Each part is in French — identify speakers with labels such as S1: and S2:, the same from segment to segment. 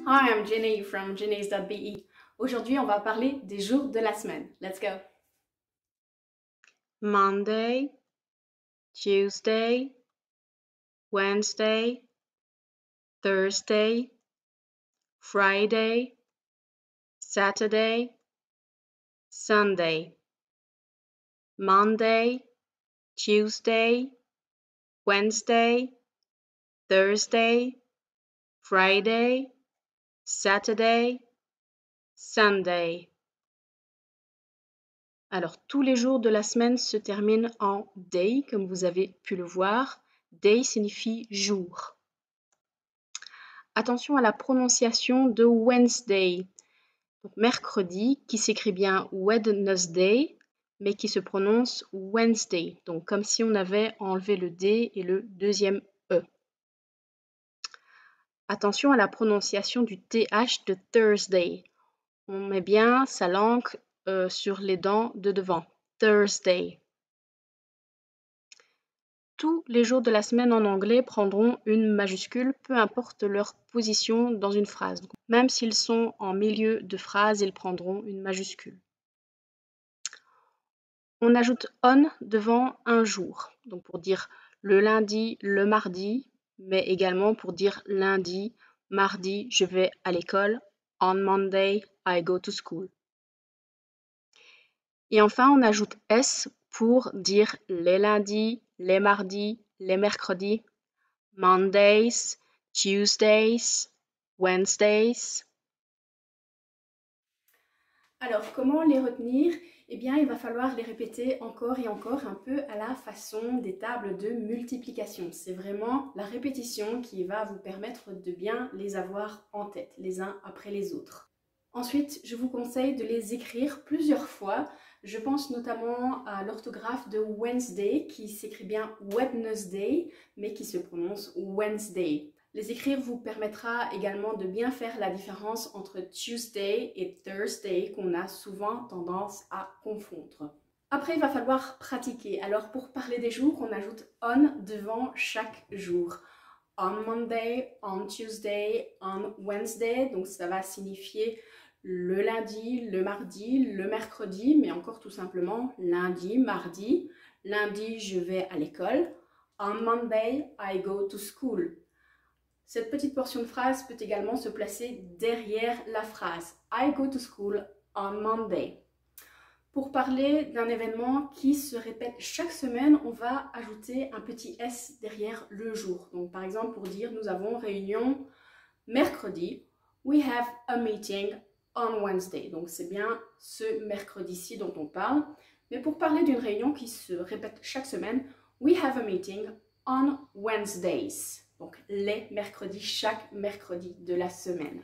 S1: Hi, I'm Jenny from jennies.be. Aujourd'hui, on va parler des jours de la semaine. Let's go!
S2: Monday, Tuesday, Wednesday, Thursday, Friday, Saturday, Sunday. Monday, Tuesday, Wednesday, Thursday, Friday, Saturday, Sunday. Alors, tous les jours de la semaine se terminent en day, comme vous avez pu le voir. Day signifie jour. Attention à la prononciation de Wednesday. Donc, mercredi, qui s'écrit bien Wednesday, mais qui se prononce Wednesday. Donc, comme si on avait enlevé le D et le deuxième E. Attention à la prononciation du TH de Thursday. On met bien sa langue sur les dents de devant. Thursday. Tous les jours de la semaine en anglais prendront une majuscule, peu importe leur position dans une phrase. Même s'ils sont en milieu de phrase, ils prendront une majuscule. On ajoute on devant un jour, donc pour dire le lundi, le mardi, mais également pour dire lundi, mardi, je vais à l'école. On Monday, I go to school. Et enfin, on ajoute s pour dire les lundis, les mardis, les mercredis. Mondays, Tuesdays, Wednesdays.
S1: Alors, comment les retenir? Eh bien, il va falloir les répéter encore et encore un peu à la façon des tables de multiplication. C'est vraiment la répétition qui va vous permettre de bien les avoir en tête, les uns après les autres. Ensuite, je vous conseille de les écrire plusieurs fois. Je pense notamment à l'orthographe de Wednesday, qui s'écrit bien Wednesday, mais qui se prononce Wednesday. Les écrire vous permettra également de bien faire la différence entre Tuesday et Thursday, qu'on a souvent tendance à confondre. Après, il va falloir pratiquer. Alors, pour parler des jours, on ajoute on devant chaque jour. On Monday, on Tuesday, on Wednesday. Donc, ça va signifier le lundi, le mardi, le mercredi, mais encore tout simplement lundi, mardi. Lundi, je vais à l'école. On Monday, I go to school. Cette petite portion de phrase peut également se placer derrière la phrase I go to school on Monday. Pour parler d'un événement qui se répète chaque semaine, on va ajouter un petit S derrière le jour. Donc par exemple pour dire nous avons réunion mercredi, we have a meeting on Wednesday. Donc c'est bien ce mercredi-ci dont on parle. Mais pour parler d'une réunion qui se répète chaque semaine, we have a meeting on Wednesdays. Donc les mercredis, chaque mercredi de la semaine.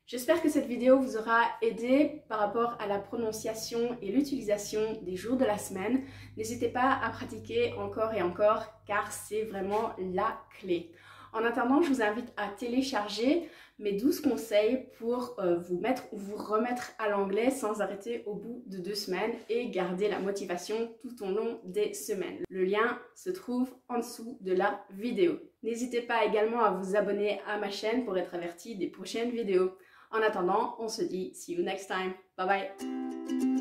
S1: J'espère que cette vidéo vous aura aidé par rapport à la prononciation et l'utilisation des jours de la semaine. N'hésitez pas à pratiquer encore et encore car c'est vraiment la clé. En attendant, je vous invite à télécharger mes 12 conseils pour vous mettre ou vous remettre à l'anglais sans arrêter au bout de 2 semaines et garder la motivation tout au long des semaines. Le lien se trouve en dessous de la vidéo. N'hésitez pas également à vous abonner à ma chaîne pour être averti des prochaines vidéos. En attendant, on se dit see you next time. Bye bye!